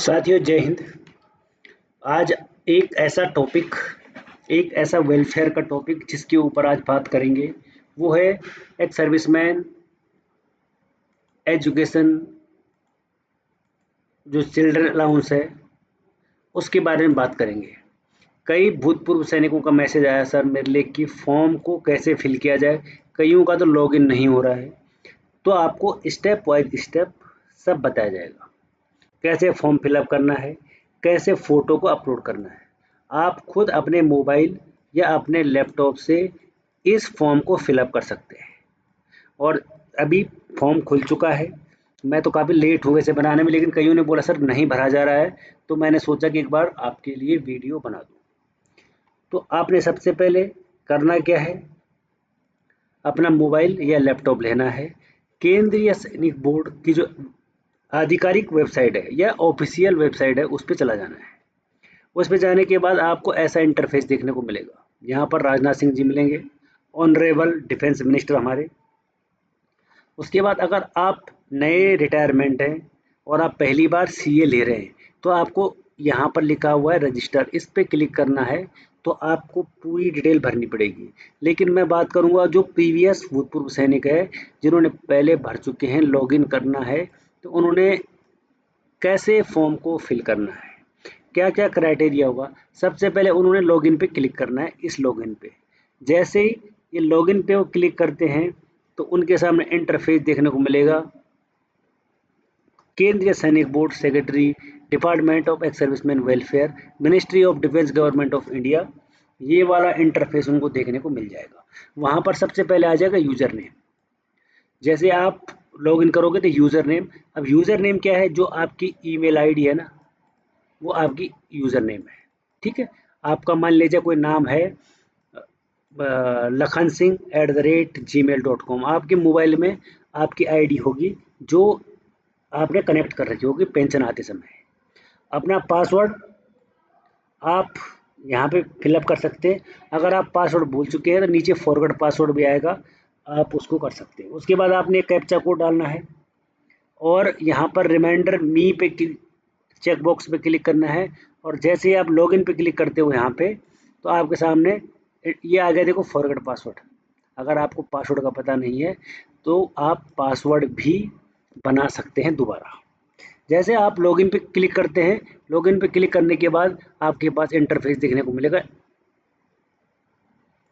साथियों जय हिंद। आज एक ऐसा वेलफेयर का टॉपिक जिसके ऊपर आज बात करेंगे वो है एक सर्विसमैन एजुकेशन जो चिल्ड्रन अलाउंस है उसके बारे में बात करेंगे। कई भूतपूर्व सैनिकों का मैसेज आया सर मेरे लिए कि फॉर्म को कैसे फिल किया जाए, कईयों का तो लॉगिन नहीं हो रहा है। तो आपको स्टेप वाइज स्टेप सब बताया जाएगा, कैसे फॉर्म फिलअप करना है, कैसे फ़ोटो को अपलोड करना है। आप खुद अपने मोबाइल या अपने लैपटॉप से इस फॉर्म को फिलअप कर सकते हैं। और अभी फॉर्म खुल चुका है। मैं तो काफ़ी लेट हो गए इसे बनाने में, लेकिन कईयों ने बोला सर नहीं भरा जा रहा है, तो मैंने सोचा कि एक बार आपके लिए वीडियो बना दूँ। तो आपने सबसे पहले करना क्या है, अपना मोबाइल या लैपटॉप लेना है। केंद्रीय सैनिक बोर्ड की जो आधिकारिक वेबसाइट है या ऑफिशियल वेबसाइट है उस पर चला जाना है। उस पर जाने के बाद आपको ऐसा इंटरफेस देखने को मिलेगा। यहाँ पर राजनाथ सिंह जी मिलेंगे, ऑनरेबल डिफेंस मिनिस्टर हमारे। उसके बाद अगर आप नए रिटायरमेंट हैं और आप पहली बार सीए ले रहे हैं तो आपको यहाँ पर लिखा हुआ है रजिस्टर, इस पर क्लिक करना है। तो आपको पूरी डिटेल भरनी पड़ेगी, लेकिन मैं बात करूँगा जो प्रीवियस भूतपूर्व सैनिक है जिन्होंने पहले भर चुके हैं, लॉगिन करना है तो उन्होंने कैसे फॉर्म को फिल करना है, क्या क्या क्राइटेरिया होगा। सबसे पहले उन्होंने लॉगिन पे क्लिक करना है। इस लॉगिन पे जैसे ही ये लॉगिन पे वो क्लिक करते हैं तो उनके सामने इंटरफेस देखने को मिलेगा। केंद्रीय सैनिक board secretary, department of ex serviceman welfare, ministry of defence, government of India, ये वाला इंटरफेस उनको देखने को मिल जाएगा। वहाँ पर सबसे पहले आ जाएगा यूज़र नेम। जैसे आप लॉगिन करोगे तो यूज़र नेम, अब यूज़र नेम क्या है, जो आपकी ईमेल आईडी है ना वो आपकी यूज़र नेम है। ठीक है, आपका मान लीजिए कोई नाम है लखन सिंह @gmail.com, आपके मोबाइल में आपकी आईडी होगी जो आपने कनेक्ट कर रखी होगी पेंशन आते समय। अपना पासवर्ड आप यहाँ पे फिलअप कर सकते हैं। अगर आप पासवर्ड भूल चुके हैं तो नीचे फॉरगेट पासवर्ड भी आएगा, आप उसको कर सकते हैं। उसके बाद आपने कैप्चा कोड डालना है और यहाँ पर रिमाइंडर मी पे चेक बॉक्स पे क्लिक करना है। और जैसे ही आप लॉगिन पे क्लिक करते हो यहाँ पे तो आपके सामने ये आ गया, देखो फॉरगेट पासवर्ड। अगर आपको पासवर्ड का पता नहीं है तो आप पासवर्ड भी बना सकते हैं दोबारा। जैसे आप लॉगिन पे क्लिक करते हैं, लॉगिन पे क्लिक करने के बाद आपके पास इंटरफेस देखने को मिलेगा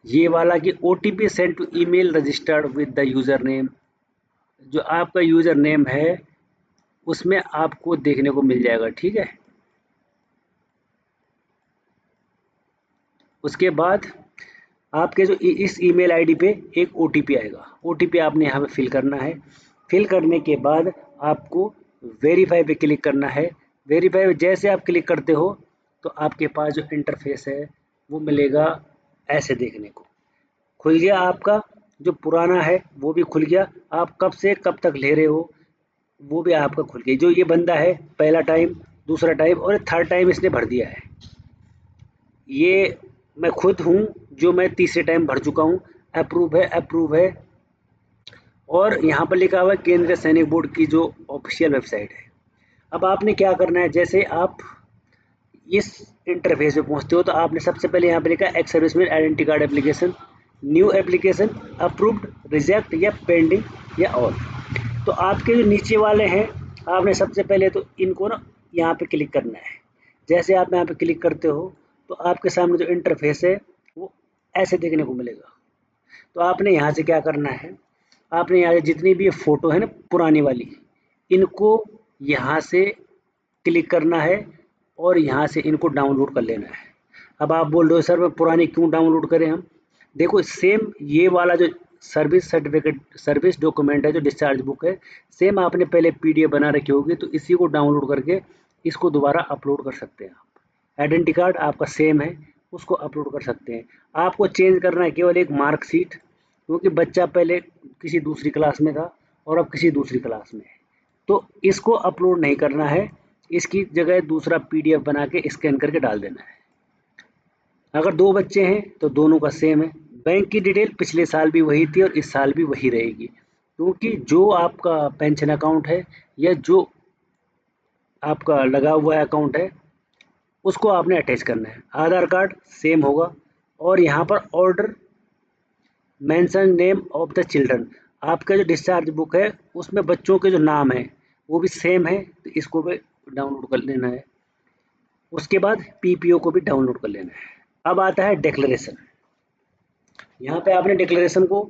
ये वाला कि OTP send to email registered with the user name. जो आपका यूज़र नेम है उसमें आपको देखने को मिल जाएगा। ठीक है, उसके बाद आपके जो इस ईमेल आईडी पे एक OTP आएगा। OTP आपने यहाँ पे फिल करना है। फिल करने के बाद आपको वेरीफाई पे क्लिक करना है। वेरीफाई पे जैसे आप क्लिक करते हो तो आपके पास जो इंटरफेस है वो मिलेगा ऐसे देखने को। खुल गया आपका जो पुराना है वो भी खुल गया, आप कब से कब तक ले रहे हो वो भी आपका खुल गया। जो ये बंदा है पहला टाइम, दूसरा टाइम और थर्ड टाइम इसने भर दिया है, ये मैं खुद हूँ जो मैं तीसरे टाइम भर चुका हूँ। अप्रूव है, अप्रूव है। और यहाँ पर लिखा हुआ है केंद्रीय सैनिक बोर्ड की जो ऑफिशियल वेबसाइट है। अब आपने क्या करना है, जैसे आप इस इंटरफेस पे पहुँचते हो तो आपने सबसे पहले यहाँ पे लिखा है ex serviceman identity card application, new application, approved, reject या पेंडिंग या ऑल। तो आपके जो नीचे वाले हैं आपने सबसे पहले तो इनको ना यहाँ पे क्लिक करना है। जैसे आप यहाँ पे क्लिक करते हो तो आपके सामने जो इंटरफेस है वो ऐसे देखने को मिलेगा। तो आपने यहाँ से क्या करना है, आपने यहाँ से जितनी भी फ़ोटो है ना पुरानी वाली, इनको यहाँ से क्लिक करना है और यहाँ से इनको डाउनलोड कर लेना है। अब आप बोल रहे हो सर मैं पुरानी क्यों डाउनलोड करें हम, देखो सेम ये वाला जो सर्विस सर्टिफिकेट, सर्विस डॉक्यूमेंट है जो डिस्चार्ज बुक है, सेम आपने पहले PDF बना रखी होगी तो इसी को डाउनलोड करके इसको दोबारा अपलोड कर सकते हैं आप। आइडेंटिटी कार्ड आपका सेम है, उसको अपलोड कर सकते हैं। आपको चेंज करना है केवल एक मार्कशीट, क्योंकि बच्चा पहले किसी दूसरी क्लास में था और अब किसी दूसरी क्लास में है, तो इसको अपलोड नहीं करना है। इसकी जगह दूसरा PDF बना के स्कैन करके डाल देना है। अगर 2 बच्चे हैं तो दोनों का सेम है। बैंक की डिटेल पिछले साल भी वही थी और इस साल भी वही रहेगी, क्योंकि जो आपका पेंशन अकाउंट है या जो आपका लगा हुआ अकाउंट है उसको आपने अटैच करना है। आधार कार्ड सेम होगा और यहाँ पर order mention name of the children, आपका जो डिस्चार्ज बुक है उसमें बच्चों के जो नाम है वो भी सेम है, तो इसको भी डाउनलोड कर लेना है। उसके बाद पीपीओ को भी डाउनलोड कर लेना है। अब आता है डिक्लेरेशन। यहाँ पे आपने डिक्लेरेशन को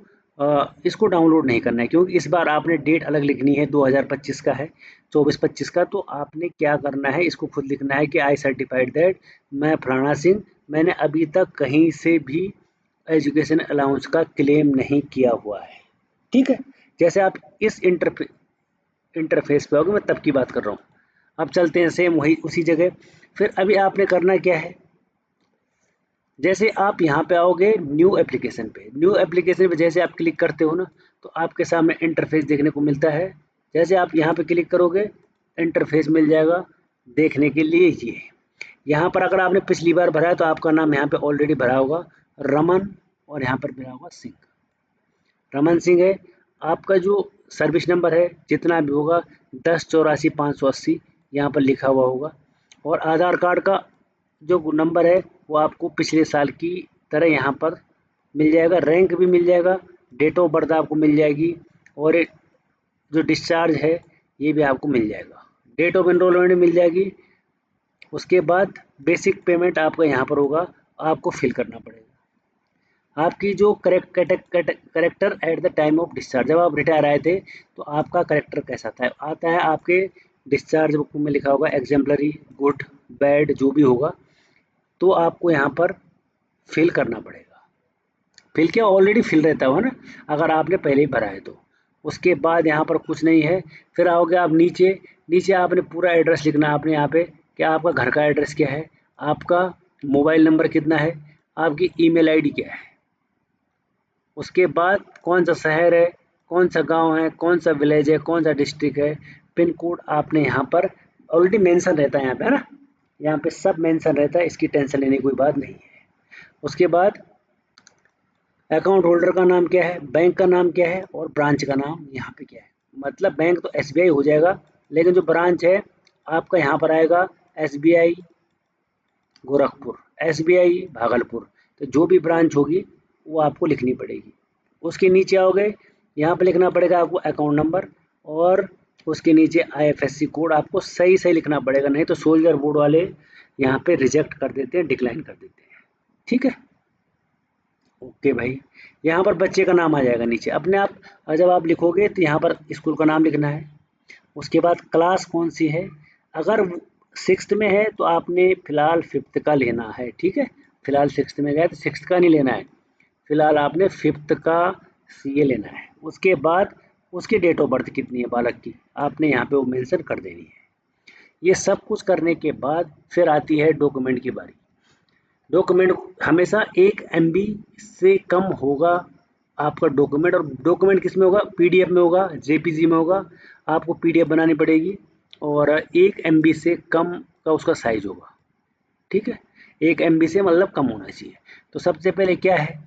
इसको डाउनलोड नहीं करना है क्योंकि इस बार आपने डेट अलग लिखनी है, 2025 का है, 24-25 का। तो आपने क्या करना है, इसको खुद लिखना है कि आई सर्टिफाइड दैट मैं फलाना सिंह, मैंने अभी तक कहीं से भी एजुकेशन अलाउंस का क्लेम नहीं किया हुआ है। ठीक है, जैसे आप इस इंटरफेस पे होगे, मैं तब की बात कर रहा हूँ। अब चलते हैं सेम वही उसी जगह। फिर अभी आपने करना क्या है, जैसे आप यहाँ पे आओगे न्यू एप्लीकेशन पे, न्यू एप्लीकेशन पे जैसे आप क्लिक करते हो ना, तो आपके सामने इंटरफेस देखने को मिलता है। जैसे आप यहाँ पे क्लिक करोगे इंटरफेस मिल जाएगा देखने के लिए। ये यहाँ पर अगर आपने पिछली बार भरा है तो आपका नाम यहाँ पे ऑलरेडी भरा होगा रमन, और यहाँ पर भरा होगा सिंह, रमन सिंह है। आपका जो सर्विस नंबर है जितना भी होगा 1084-580 यहाँ पर लिखा हुआ होगा। और आधार कार्ड का जो नंबर है वो आपको पिछले साल की तरह यहाँ पर मिल जाएगा, रैंक भी मिल जाएगा, डेट ऑफ बर्थ आपको मिल जाएगी, और जो डिस्चार्ज है ये भी आपको मिल जाएगा, डेट ऑफ एनरोलमेंट मिल जाएगी। उसके बाद बेसिक पेमेंट आपका यहाँ पर होगा, आपको फिल करना पड़ेगा। आपकी जो character at the time of discharge, जब आप रिटायर आए थे तो आपका करेक्टर कैसा था, आता है आपके डिस्चार्ज बुक में लिखा होगा एग्जाम्पलरी, गुड, बैड, जो भी होगा तो आपको यहाँ पर फिल करना पड़ेगा। फिल क्या, ऑलरेडी फिल रहता हो ना अगर आपने पहले ही भरा है तो। उसके बाद यहाँ पर कुछ नहीं है, फिर आओगे आप नीचे, नीचे आपने पूरा एड्रेस लिखना है आपने यहाँ पे, क्या आपका घर का एड्रेस क्या है, आपका मोबाइल नंबर कितना है, आपकी ईमेल आईडी क्या है, उसके बाद कौन सा शहर है, कौन सा गांव है, कौन सा विलेज है, कौन सा डिस्ट्रिक्ट है, पिन कोड आपने यहाँ पर ऑलरेडी मेंशन रहता है यहाँ पे, है ना, यहाँ पे सब मेंशन रहता है, इसकी टेंशन लेने की कोई बात नहीं है। उसके बाद अकाउंट होल्डर का नाम क्या है, बैंक का नाम क्या है, और ब्रांच का नाम यहाँ पे क्या है। मतलब बैंक तो एसबीआई हो जाएगा, लेकिन जो ब्रांच है आपका यहाँ पर आएगा एसबीआई गोरखपुर, एसबीआई भागलपुर। तो जो भी ब्रांच होगी वो आपको लिखनी पड़ेगी। उसके नीचे आओगे, यहाँ पे लिखना पड़ेगा आपको अकाउंट नंबर, और उसके नीचे आईएफएससी कोड आपको सही सही लिखना पड़ेगा, नहीं तो सोल्जर बोर्ड वाले यहाँ पे रिजेक्ट कर देते हैं, डिक्लाइन कर देते हैं। ठीक है, ओके भाई। यहाँ पर बच्चे का नाम आ जाएगा नीचे अपने आप, और जब आप लिखोगे तो यहाँ पर स्कूल का नाम लिखना है। उसके बाद क्लास कौन सी है, अगर सिक्स्थ में है तो आपने फिलहाल फिफ्थ का लेना है। ठीक है, फिलहाल सिक्स्थ में गया तो सिक्स्थ का नहीं लेना है, फिलहाल आपने फिफ्थ का सीए लेना है। उसके बाद उसकी डेट ऑफ बर्थ कितनी है बालक की, आपने यहाँ पे वो मेंशन कर देनी है। ये सब कुछ करने के बाद फिर आती है डॉक्यूमेंट की बारी। डॉक्यूमेंट हमेशा 1 MB से कम होगा आपका डॉक्यूमेंट, और डॉक्यूमेंट किस में होगा, पीडीएफ में होगा, जेपीजी में होगा, आपको पीडीएफ बनानी पड़ेगी, और 1 MB से कम का उसका साइज होगा। ठीक है, 1 MB से मतलब कम होना चाहिए। तो सबसे पहले क्या है,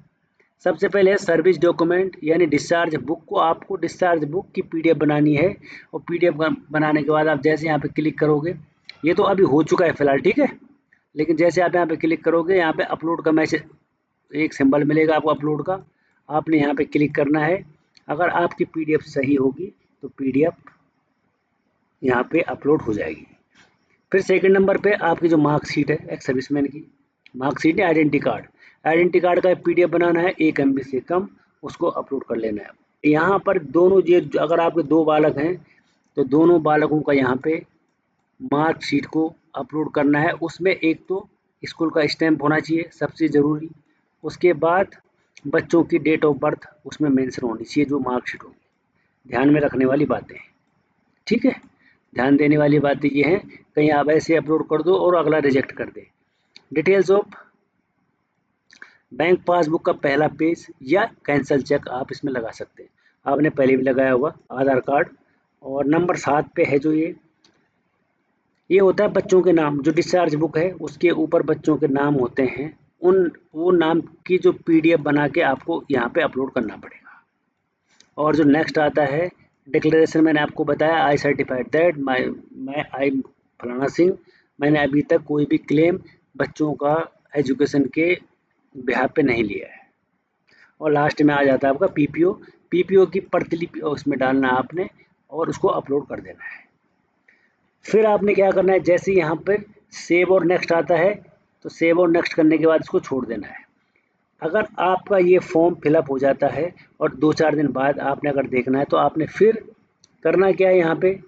सबसे पहले सर्विस डॉक्यूमेंट यानी डिस्चार्ज बुक को, आपको डिस्चार्ज बुक की पीडीएफ बनानी है, और पीडीएफ बनाने के बाद आप जैसे यहाँ पे क्लिक करोगे, ये तो अभी हो चुका है फिलहाल, ठीक है, लेकिन जैसे आप यहाँ पे क्लिक करोगे यहाँ पे अपलोड का मैसेज एक सिंबल मिलेगा आपको अपलोड का, आपने यहाँ पे क्लिक करना है। अगर आपकी पीडीएफ सही होगी तो पीडीएफ यहाँ पे अपलोड हो जाएगी। फिर सेकंड नंबर पे आपकी जो मार्कशीट है एक्स सर्विसमैन की, मार्कशीट है, आइडेंटिटी कार्ड का पीडीएफ बनाना है 1 MB से कम, उसको अपलोड कर लेना है। यहाँ पर दोनों ये अगर आपके 2 बालक हैं तो दोनों बालकों का यहाँ पे मार्कशीट को अपलोड करना है। उसमें एक तो स्कूल का स्टैम्प होना चाहिए सबसे ज़रूरी, उसके बाद बच्चों की डेट ऑफ बर्थ उसमें मेंशन होनी चाहिए जो मार्कशीट होगी। ध्यान में रखने वाली बातें हैं, ठीक है, ध्यान देने वाली बातें ये हैं, कहीं आप ऐसे अपलोड कर दो और अगला रिजेक्ट कर दे। डिटेल्स ऑफ बैंक पासबुक का पहला पेज या कैंसल चेक आप इसमें लगा सकते हैं, आपने पहले भी लगाया होगा। आधार कार्ड, और नंबर 7 पे है जो ये होता है बच्चों के नाम, जो डिस्चार्ज बुक है उसके ऊपर बच्चों के नाम होते हैं, उन वो नाम की जो पीडीएफ बना के आपको यहाँ पे अपलोड करना पड़ेगा। और जो नेक्स्ट आता है डिक्लेरेशन, मैंने आपको बताया आई सर्टिफाइड दैट मैं आई फलाना सिंह, मैंने अभी तक कोई भी क्लेम बच्चों का एजुकेशन के बिहाफ पे नहीं लिया है। और लास्ट में आ जाता है आपका पीपीओ। पीपीओ की प्रतिलिपि उसमें डालना है आपने और उसको अपलोड कर देना है। फिर आपने क्या करना है, जैसे यहाँ पर सेव और नेक्स्ट आता है तो सेव और नेक्स्ट करने के बाद इसको छोड़ देना है। अगर आपका ये फॉर्म फिलअप हो जाता है और 2-4 दिन बाद आपने अगर देखना है तो आपने फिर करना क्या है, यहाँ पे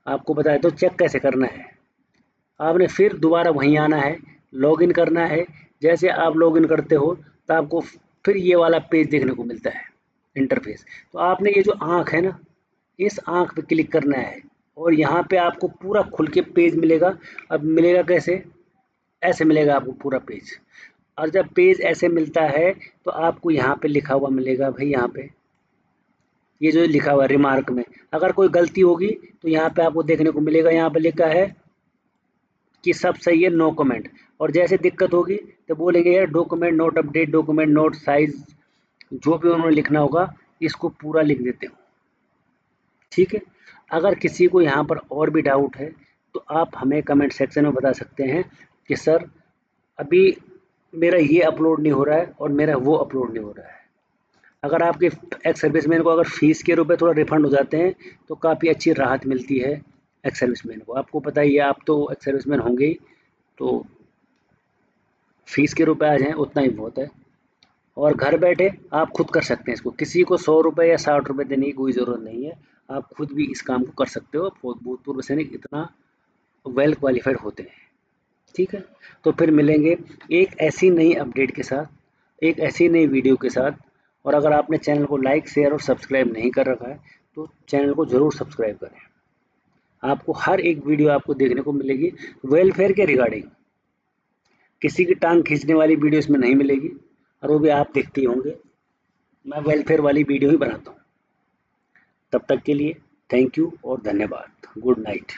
आपको बताया तो चेक कैसे करना है। आपने फिर दोबारा वहीं आना है, लॉगिन करना है। जैसे आप लॉगिन करते हो तो आपको फिर ये वाला पेज देखने को मिलता है, इंटरफेस। तो आपने ये जो आँख है ना, इस आँख पे क्लिक करना है और यहाँ पे आपको पूरा खुल के पेज मिलेगा। अब मिलेगा कैसे, ऐसे मिलेगा आपको पूरा पेज। और जब पेज ऐसे मिलता है तो आपको यहाँ पे लिखा हुआ मिलेगा भाई, यहाँ पे ये जो लिखा हुआ है रिमार्क में, अगर कोई गलती होगी तो यहाँ पे आपको देखने को मिलेगा, यहाँ पे लिखा है कि सब सही है, नो कमेंट। और जैसे दिक्कत होगी तो बोलेंगे यार document note update, document note size, जो भी उन्होंने लिखना होगा इसको पूरा लिख देते हो। ठीक है। अगर किसी को यहाँ पर और भी डाउट है तो आप हमें कमेंट सेक्शन में बता सकते हैं कि सर अभी मेरा ये अपलोड नहीं हो रहा है और मेरा वो अपलोड नहीं हो रहा है। अगर आपके एक्स सर्विसमैन को अगर फ़ीस के रुपए थोड़ा रिफंड हो जाते हैं तो काफ़ी अच्छी राहत मिलती है एक्स सर्विसमैन को। आपको पता ही है, आप तो एक्स सर्विसमैन होंगे ही, तो फ़ीस के रुपए आ जाएँ उतना ही बहुत है। और घर बैठे आप खुद कर सकते हैं इसको, किसी को 100 रुपये या 60 रुपये देने की कोई ज़रूरत नहीं है। आप खुद भी इस काम को कर सकते हो। भूतपूर्व सैनिक इतना वेल क्वालिफाइड होते हैं। ठीक है। तो फिर मिलेंगे एक ऐसी नई अपडेट के साथ, एक ऐसी नई वीडियो के साथ। और अगर आपने चैनल को लाइक, शेयर और सब्सक्राइब नहीं कर रखा है तो चैनल को ज़रूर सब्सक्राइब करें। आपको हर एक वीडियो आपको देखने को मिलेगी वेलफेयर के रिगार्डिंग। किसी की टांग खींचने वाली वीडियो इसमें नहीं मिलेगी और वो भी आप देखते ही होंगे। मैं वेलफेयर वाली वीडियो ही बनाता हूँ। तब तक के लिए थैंक यू और धन्यवाद। Good night.